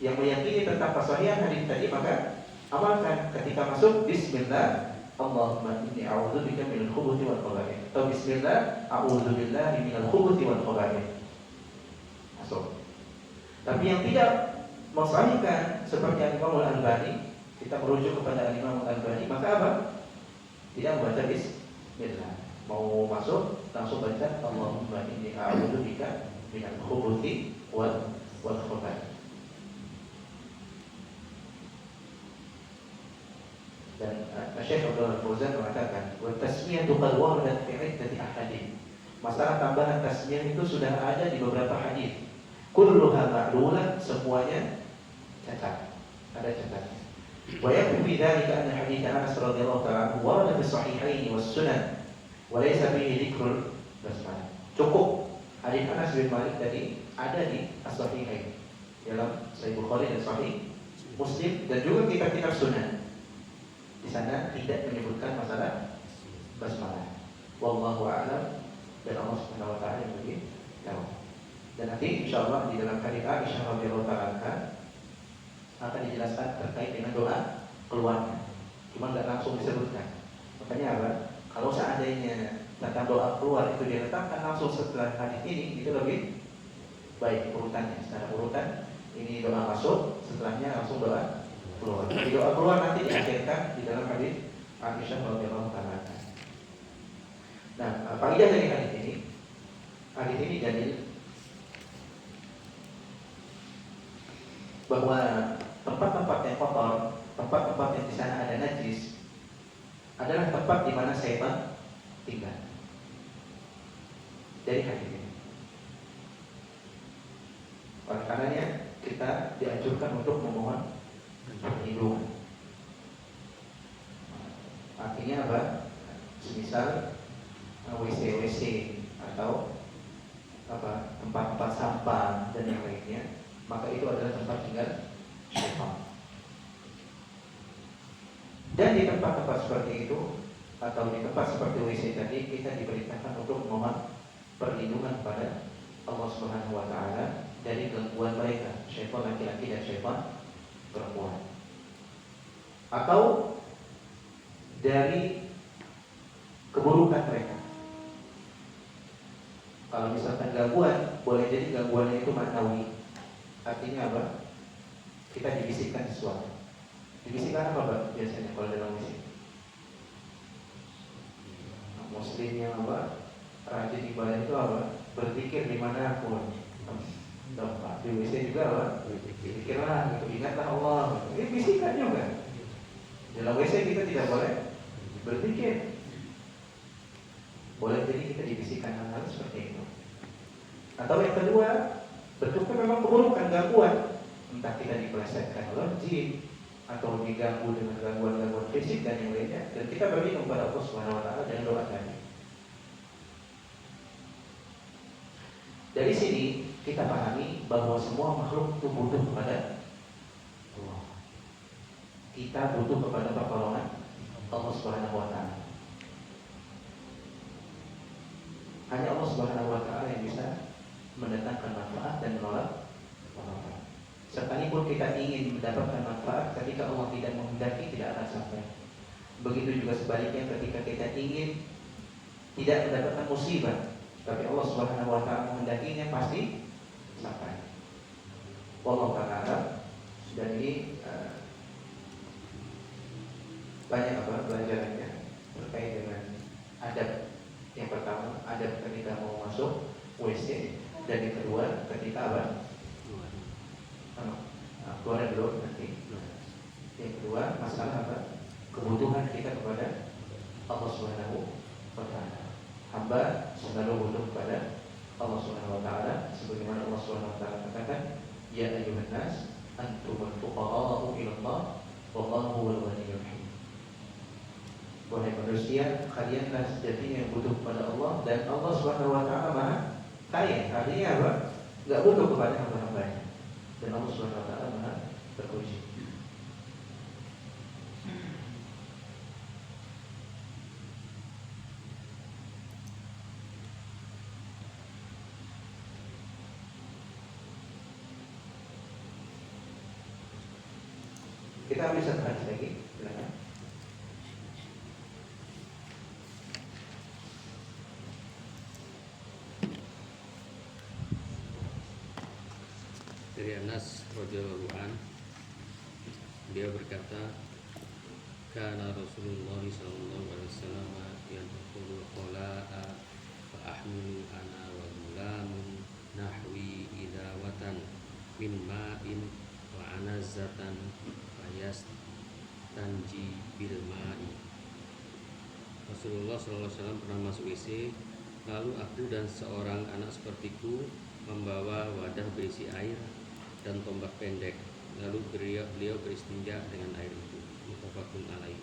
Yang meyakini tentang kesahihan hadis tadi maka amalkan. Ketika masuk bismillah Allahumma inni a'udzubika minal khubuthi wal khaba'ith. Atau bismillah, a'udzubillahi minal khubuthi wal khaba'ith. Masuk. Tapi yang tidak mensahihkan seperti Imam Al-Albani, kita merujuk kepada Imam Al-Albani, maka apa? Tidak membaca bismillah. Mau masuk langsung baca Allahumma inni a'udzubika minal khubuthi wal khaba'ith. Dan Syekh Abdul Fauzan mengatakan, "Wa tasmiyatu qad waradat fi 'iddati ahadits." Masalah tambahan tasmiyah itu sudah ada di beberapa hadis. Kulluha ma'lulah, semuanya cacat. Ada cacatnya. Wa yakfi fi dzalika anna hadits Anas radhiyallahu ta'ala anhu warada fi sahihain was sunan wa laysa fihi dzikrul basmalah. Cukup hadis Anas bin Malik tadi ada di as-sahihain, dalam Sahih Bukhari dan Sahih Muslim dan juga kitab-kitab sunan. Di sana tidak menyebutkan masalah basmalah. Wallahu a'lam, dan Allah Subhanahu wa taala yang lebih tahu. Dan nanti insyaallah di dalam hadits Aisyah radhiyallahu taala akan dijelaskan terkait dengan doa keluarnya. Cuma nggak langsung disebutkan. Makanya apa? Kalau seandainya tentang doa keluar itu diletakkan langsung setelah hadis ini, itu lebih baik urutannya. Secara urutan ini doa masuk, setelahnya langsung doa keluar. Jadi doa keluar nanti diakhirkan di dalam hadis Aisyah radhiyallahu taala. Nah, faedah dari hadis ini dalil bahwa tempat-tempat yang kotor, tempat-tempat yang di sana ada najis, adalah tempat di mana syaitan tinggal. Dari hadis ini. Oleh karenanya kita dianjurkan untuk memohon perlindungan. Artinya apa? Semisal WC atau apa tempat-tempat sampah dan yang lainnya, maka itu adalah tempat tinggal syaitan. Dan di tempat-tempat seperti itu atau di tempat seperti WC tadi, kita diperintahkan untuk memohon perlindungan kepada Allah Subhanahu wa taala dari gangguan mereka, syaitan laki-laki dan syaitan perempuan, atau dari keburukan mereka. Kalau misalkan gangguan, boleh jadi gangguannya itu maknawi. Artinya apa? Kita dibisikkan sesuatu. Dibisikkan apa, Pak? Biasanya kalau dalam musik, muslim yang apa? Rajin ibadah itu apa? Berzikir dimanapun. Pak, di WC juga apa? Berzikirlah, gitu. Ingatlah Allah. Ini bisikan juga. Dalam WC kita tidak boleh berzikir. Boleh jadi kita dibisikkan hal-hal seperti itu. Atau yang kedua, bentuknya memang keburukan, gangguan. Entah kita dipelesetkan oleh jin, atau diganggu dengan gangguan-gangguan fisik dan yang lainnya. Dan kita berlindung kepada Allah Subhanahu wa taala dengan doa tadi. Dari sini kita pahami bahwa semua makhluk itu butuh kepada Allah. Kita butuh kepada pertolongan Allah Subhanahu wa taala. Hanya Allah Subhanahu wa taala yang bisa mendatangkan manfaat dan menolak manfaat. Sekalipun kita ingin mendapatkan manfaat, ketika Allah tidak menghendaki, tidak akan sampai. Begitu juga sebaliknya, ketika kita ingin tidak mendapatkan musibah, tapi Allah Subhanahu wa taala menghendakinya, pasti sampai. Wallahu ta'ala. Dan ini banyak pelajarannya terkait dengan adab. Yang pertama, adab ketika mau masuk WC, dan yang kedua ketika apa? Keluar dulu nanti. Yang kedua, masalah apa? Kebutuhan kita kepada Allah Subhanahu wa taala. Hamba selalu butuh kepada Allah Subhanahu wa taala, sebagaimana Allah Subhanahu wa taala katakan, ya ayyuhan nas antumul fuqara'u ila Allah wallahu huwal ghaniyyul hamid. Wahai manusia, kalianlah sejatinya yang butuh kepada Allah, dan Allah Subhanahu wa taala Maha Kaya. Artinya apa? Enggak butuh kepada hamba-hambanya. Dan Allah Subhanahu wa taala Maha terpuji. Kita ambil satu hadis lagi, silakan. Dari Anas radhiyallahu an, dia berkata, kana Rasulullah sallallahu alaihi wasallam yadkhulul qala'a fa ahmilu ana wa gulamun nahwi idawatan min ma'in wa anazatan fa yastanji bil ma'i. Rasulullah sallallahu alaihi wasallam pernah masuk WC, lalu aku dan seorang anak sepertiku membawa wadah berisi air dan tombak pendek, lalu beliau beristinja dengan air itu. Muttafaqun alaih.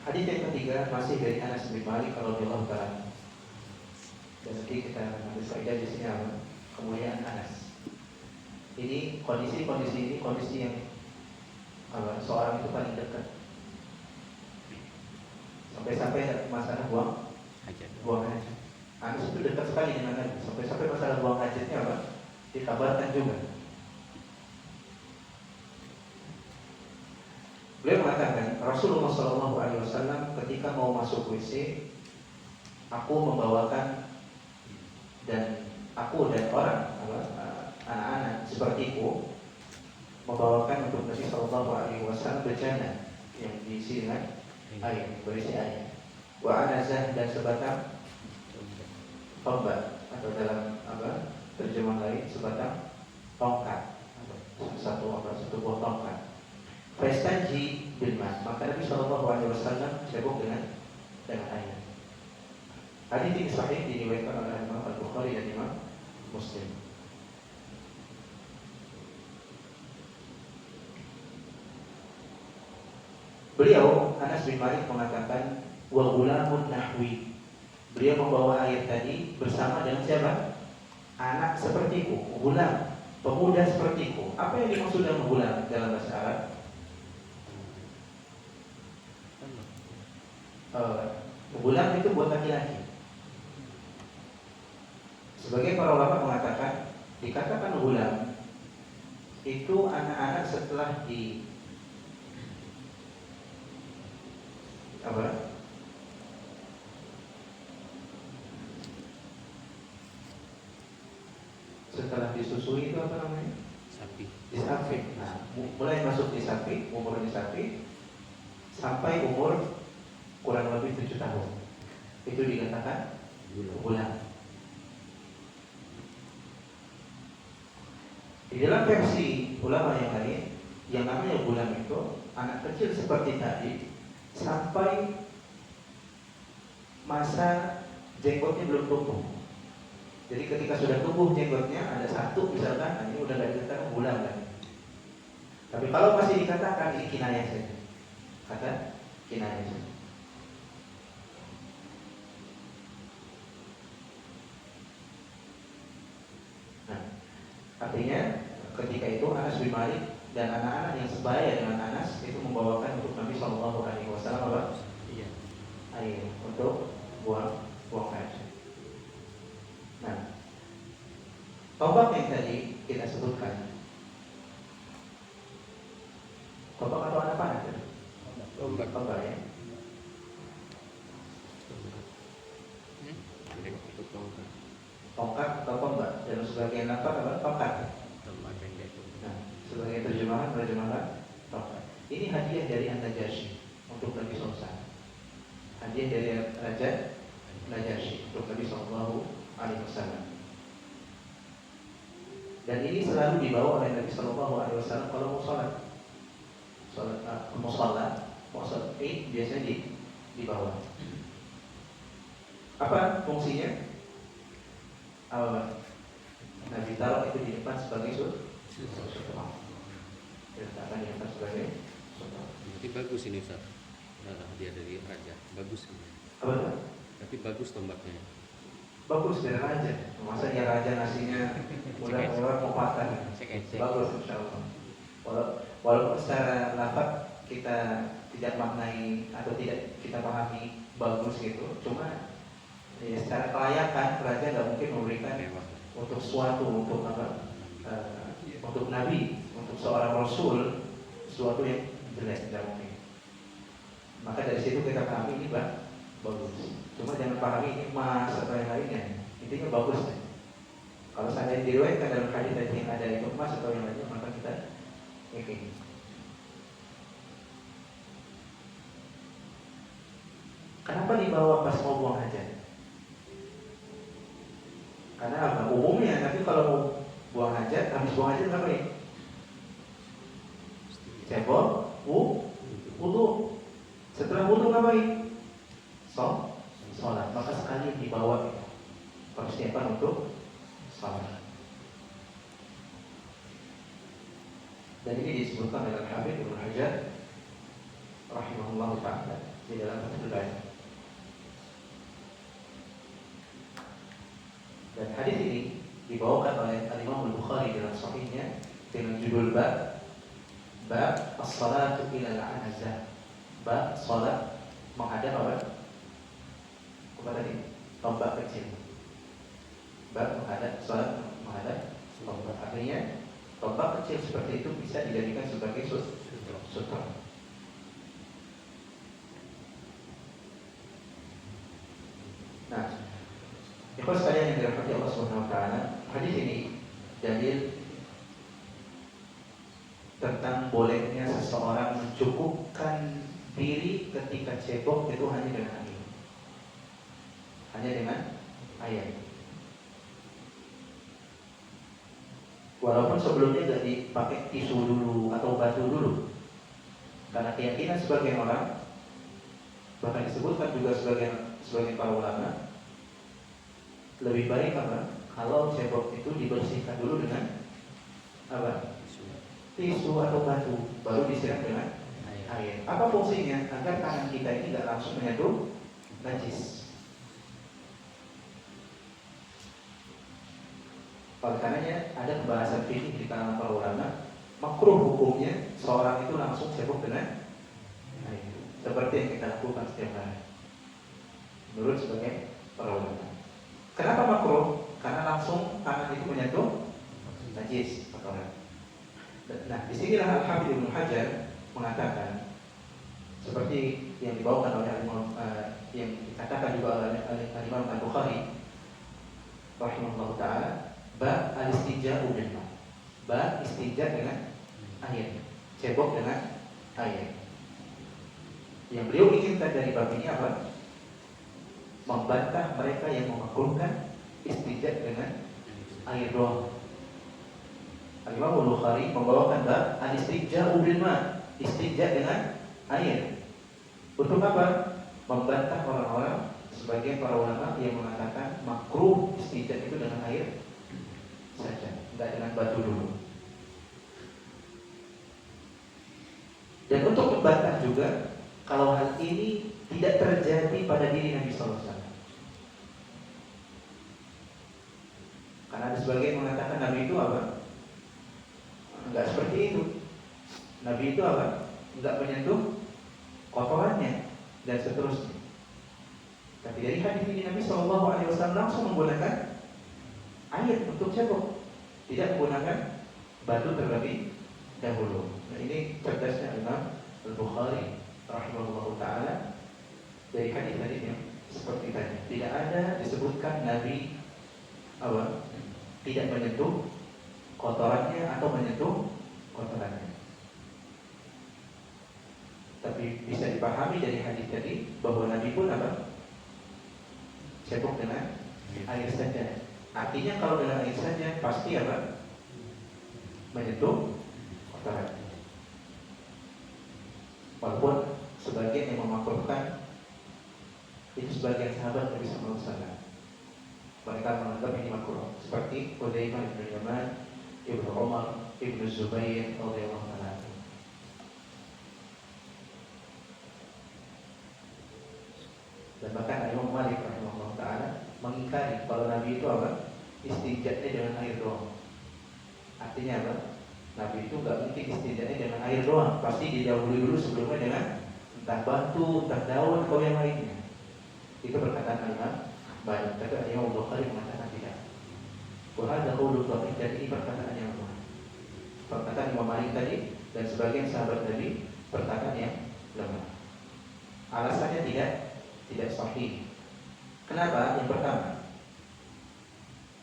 Hadis yang ketiga masih dari Anas bin Malik radhiyallahu taala. Dan nanti kita ambil faedah di sini apa? Kemuliaan Anas. Ini kondisi yang apa? Seorang itu paling dekat. Sampai masalah buang Hajat. hajat. Anas itu dekat sekali dengan Nabi. Sampai masalah buang hajatnya apa? Dikabarkan juga. Beliau mengatakan Rasulullah SAW ketika mau masuk WC, aku membawakan dan orang anak-anak sepertiku membawakan untuk Nabi SAW bejana yang diisi dengan air, berisi air. Wa anazah dan sebatang tombak atau dalam terjemah lain sebatang tongkat, satu buah tongkat. Fastanji bil ma, maka Nabi SAW sibuk dengan air. Hadis ini sahih diriwayatkan oleh Imam Al-Bukhari dan Imam Muslim. Beliau Anas bin Malik mengatakan wa gulamun nahwi. Beliau membawa air tadi bersama dengan siapa? Anak sepertiku, gulam, pemuda sepertiku. Apa yang dimaksud dengan gulam dalam bahasa Arab? Gulam itu buat laki-laki. Sebagai para ulama mengatakan, dikatakan gulam itu anak-anak setelah setelah disusui itu apa namanya? Sapi. Disapi. Nah, mulai masuk disapi, umur disapi sampai umur kurang lebih 7 tahun. Itu dikatakan gulam. Di dalam versi ulama yang lain, yang namanya gulam itu anak kecil seperti tadi sampai masa jenggotnya belum tumbuh. Jadi ketika sudah tumbuh jenggotnya ada satu misalkan, ini udah gak dikatakan gulam lagi. Tapi kalau masih dikatakan ini kinayah saja, kata kinayah saja. Nah, artinya ketika itu Anas bin Malik dan anak-anak yang sebaya dengan Anas itu membawakan untuk Nabi SAW Iya. air untuk buang hajat. Nah, tombak yang tadi kita sebutkan, tombak atau anak panah? Tombak ya. Tongkat atau tombak, dan sebagian lafaz apa? Tongkat. Tombak pendek. Nah, sebagai terjemahan tongkat. Ini hadiah dari An-Najasyi untuk Nabi SAW. Hadiah dari Raja Najasyi untuk Nabi SAW. Dan ini selalu dibawa oleh Nabi SAW kalau mau sholat. Sholat Id biasanya dibawa. Apa fungsinya? Nabi taruh itu di depan sebagai sutra. Diletakkan di depan sebagai sutra. Berarti bagus ini Ustaz. Hadiah dari raja. Bagus ini. Apa itu? Tapi bagus tombaknya. Bagus dari raja. Masa dia raja nasinya udah lewat mau patah. Bagus insyaallah. Walaupun secara lafaz kita tidak maknai atau tidak kita pahami bagus gitu, cuma ya, secara kelayakan raja nggak mungkin memberikan untuk untuk untuk nabi, untuk seorang rasul sesuatu yang jelek, tidak mungkin. Maka dari situ kita pahami ini bagus. Cuma jangan pahami ini emas atau yang lainnya. Intinya bagus. Kalau seandainya diriwayatkan dalam hadis tadi yang ada itu emas atau yang lainnya, maka kita yakini. Kenapa dibawa pas mau buang hajat? Karena apa? Umumnya nanti kalau mau buang hajat, habis buang hajat ngapain? Cebol, wudu. Setelah wudu ngapain? Sholat. Maka sekali dibawa persiapan untuk sholat. Dan ini disebutkan dalam Habib Ibnu Hajar rahimahullah ta'ala di dalam Fathul Bari. Dan hadis ini dibawakan oleh Imam Al-Bukhari dalam sahihnya dengan judul bab as-salatu ila al-anazah. Bab salat menghadap apa? Apa tadi? Tombak kecil. Bab menghadap salat menghadap tombak. Artinya tombak kecil seperti itu bisa dijadikan sebagai sutra. Nah, ikhwan sekalian yang dirahmati Allah Subhanahu wa taala, hadis ini dalil tentang bolehnya seseorang mencukupkan diri ketika cebok itu hanya dengan air. Hanya dengan air. Walaupun sebelumnya tidak dipakai tisu dulu atau batu dulu. Karena keyakinan sebagian orang, bahkan disebutkan juga sebagian para ulama, lebih baik apa? Kalau cebok itu dibersihkan dulu dengan apa? Tisu atau batu, baru disiram dengan air. Apa fungsinya? Agar tangan kita ini tidak langsung menyentuh najis. Oleh karenanya ada pembahasan fikih di kalangan para ulama, makruh hukumnya seorang itu langsung cebok dengan air, seperti yang kita lakukan setiap hari. Menurut sebagian para ulama. Kenapa makruh? Karena langsung tangan itu menyentuh najis kotoran. Nah, disinilah Al-Hafidz Ibnu Hajar mengatakan seperti yang dibawakan oleh yang dikatakan juga oleh Imam Al-Bukhari rahimahullah taala, bab al-istija'u bil ma'. Bab istija' dengan air, cebok dengan air. Yang beliau inginkan dari bab ini apa? Membantah mereka yang memakruhkan istija' dengan air doang. Imam Al-Bukhari membawakan bab al-istija'u bil ma', istija' dengan air. Untuk apa? Membantah orang-orang sebagian para ulama yang mengatakan makruh istija' itu dengan air saja, tidak dengan batu dulu. Dan untuk membantah juga kalau hal ini tidak terjadi pada diri Nabi sallallahu alaihi wasallam. Karena ada sebagian mengatakan Nabi itu apa? Enggak seperti itu. Nabi itu apa? Enggak menyentuh kotorannya dan seterusnya. Tapi dari hadis ini Nabi sallallahu alaihi wasallam langsung menggunakan air untuk cebok, tidak menggunakan batu terlebih dahulu. Nah, ini cerdasnya Imam Al-Bukhari rahimahullah taala dari hadis-hadis yang seperti tadi. Tidak ada disebutkan Nabi apa? Tidak menyentuh kotorannya atau menyentuh kotorannya. Tapi bisa dipahami dari hadis tadi bahwa Nabi pun apa? Cebok dengan air saja. Artinya kalau dengan air saja pasti apa? Menyentuh kotoran. Walaupun sebagian yang memakruhkan itu sebagian sahabat Nabi sallallahu alaihi wasallam. Mereka menganggap ini makruh, seperti Hudzaifah bin Yaman, Ibnu Umar, Ibnu Zubair radhiyallahu anhu. Dan bahkan Imam Malik rahimahullah taala mengingkari kalau Nabi itu apa? Istinja'nya dengan air doang. Artinya apa? Nabi itu enggak mungkin istinja'nya dengan air doang, pasti didahului dulu sebelumnya dengan entah batu, entah daun atau yang lainnya. Itu perkataan Imam Malik. Tapi Imam Bukhari mengatakan tidak. Wahada qaulul Bukhari, dan ini perkataan yang lemah. Perkataan Imam Malik tadi dan sebagian sahabat tadi perkataan yang lemah. Alasannya tidak tidak sahih. Kenapa? Yang pertama,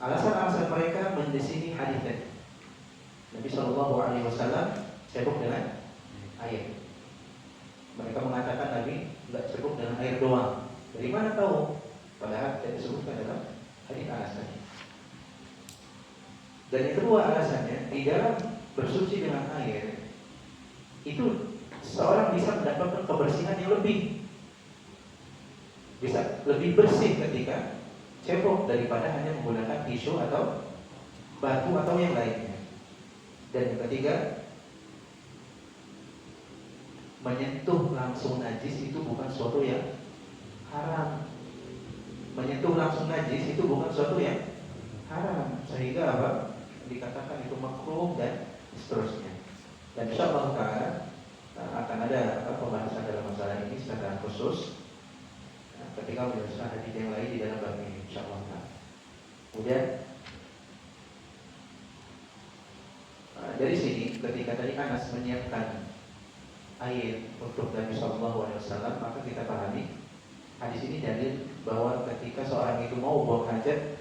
alasan-alasan mereka mendesini hadisnya. Nabi Shallallahu Alaihi Wasallam sibuk dengan air. Mereka mengatakan Nabi nggak cukup dengan air doang. Dari mana tahu? Padahal tidak disebutkan dalam hadis Anas tadi. Dan yang kedua alasannya, di dalam bersuci dengan air itu seorang bisa mendapatkan kebersihan yang lebih, bisa lebih bersih ketika cebok daripada hanya menggunakan tisu atau batu atau yang lainnya. Dan yang ketiga, menyentuh langsung najis itu bukan suatu yang haram. Menyentuh langsung najis itu bukan suatu yang haram. Sehingga apa? Dikatakan itu makruh dan seterusnya. Dan insyaallah ta'ala akan ada pembahasan dalam masalah ini secara khusus ketika menjelaskan hadis yang lain di dalam bab ini insyaallah ta'ala. Kemudian dari sini ketika tadi Anas menyiapkan air untuk Nabi Shallallahu Alaihi Wasallam, maka kita pahami hadis ini dalil bahwa ketika seorang itu mau buang hajat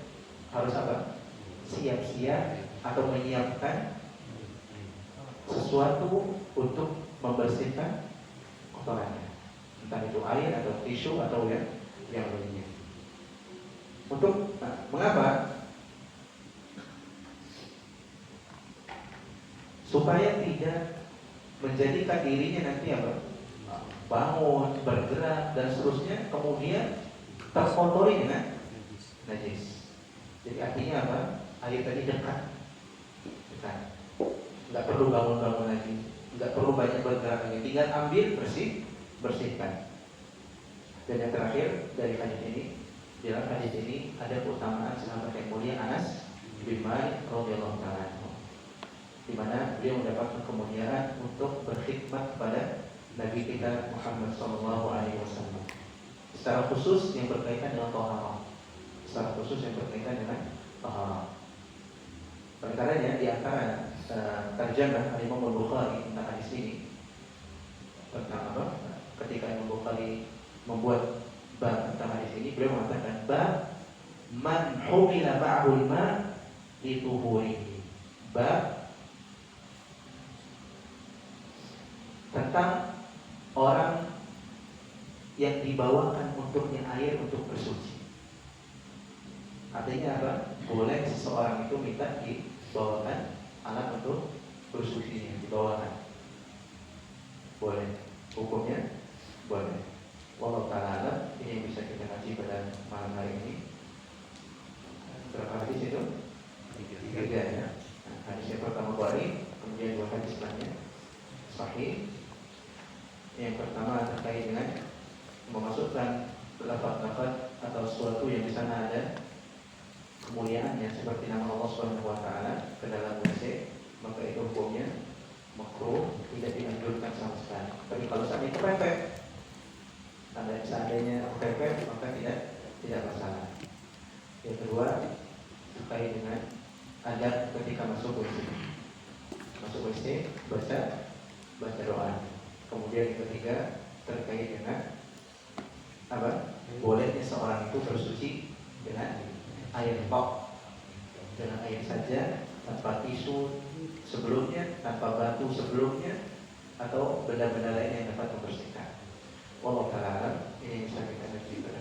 harus apa? Siap-siap atau menyiapkan sesuatu untuk membersihkan kotorannya, entah itu air atau tisu atau yang lainnya. Untuk mengapa? Supaya tidak menjadikan dirinya nanti apa? Bangun, bergerak dan seterusnya, kemudian terkotori dengan najis. Jadi artinya apa? Air tadi dekat, nggak perlu bangun-bangun lagi, nggak perlu banyak bergerak lagi, tinggal ambil bersihkan. Dan yang terakhir dari hadis ini, dalam hadis ini ada keutamaan sahabat yang mulia Anas bin Malik radhiyallahu taala, di mana beliau mendapatkan kemuliaan untuk berkhidmat kepada Nabi kita Muhammad Sallallahu Alaihi Wasallam. Secara khusus yang berkaitan dengan taharah, secara khusus yang berkaitan dengan taharah. Perkaranya di antara terjemah Imam Al-Bukhari tentang hadis ini tentang apa? Ketika Imam Bukhari membuat bab tentang hadis ini, beliau mengatakan bab man humila ma'hul ma li tuhurihi. Bab tentang orang yang dibawakan untuknya air untuk bersuci. Artinya apa? Boleh seseorang itu minta dibawakan alat untuk bersucinya, dibawakan. Boleh. Hukumnya boleh. Wallahu ta'ala, ini yang bisa kita kaji pada malam hari ini. Berapa hadis itu? 3 ya. Hadis yang pertama Bukhari, kemudian 2 hadis lainnya sahih. Yang pertama terkait dengan memasukkan lafaz-lafaz atau sesuatu yang di sana ada kemuliaannya seperti nama Allah Subhanahu wa taala ke dalam WC, maka itu hukumnya makruh, tidak dianjurkan sama sekali. Tapi kalau seandainya kepepet, seandainya kepepet, maka tidak masalah. Yang kedua terkait dengan adab ketika masuk WC. Masuk WC baca doa. Kemudian yang ketiga terkait dengan apa? Bolehnya seorang itu bersuci dengan air pop, dengan air saja, tanpa tisu sebelumnya, tanpa batu sebelumnya, atau benda-benda lain yang dapat membersihkan. Wallahu ta'ala, ini yang bisa kita kaji pada